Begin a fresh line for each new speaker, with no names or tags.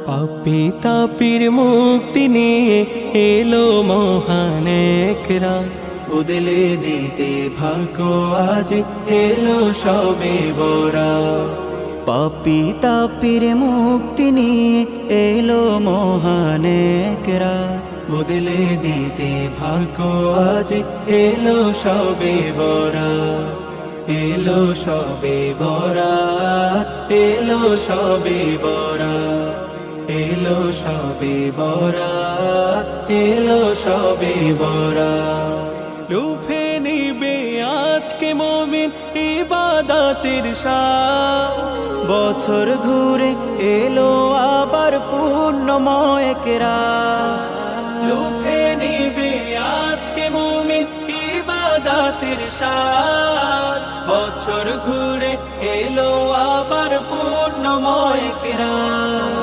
পাপী তাপির মুক্তি নিয়ে এলো মহান এক রাত, বদলে দিতে ভাগ্য আজ এলো সবে বরাত।
পাপী তাপির মুক্তি নিয়ে এলো মহান এক রাত,
বদলে দিতে ভাগ্য আজ এলো সবে বরাত। এলো সবে বরাত, এলো সবে বরাত, এলো সবে বরাত, এলো সবে বরাত। লুফে নিবে আজকে মুমিন ইবাদতের স্বাদ,
বছর ঘুরে এলো আবার পূর্ণময় এক রাত।
লুফে নিবে আজকে মুমিন ইবাদতের স্বাদ, বছর ঘুরে এলো আবার পূর্ণময় এক রাত।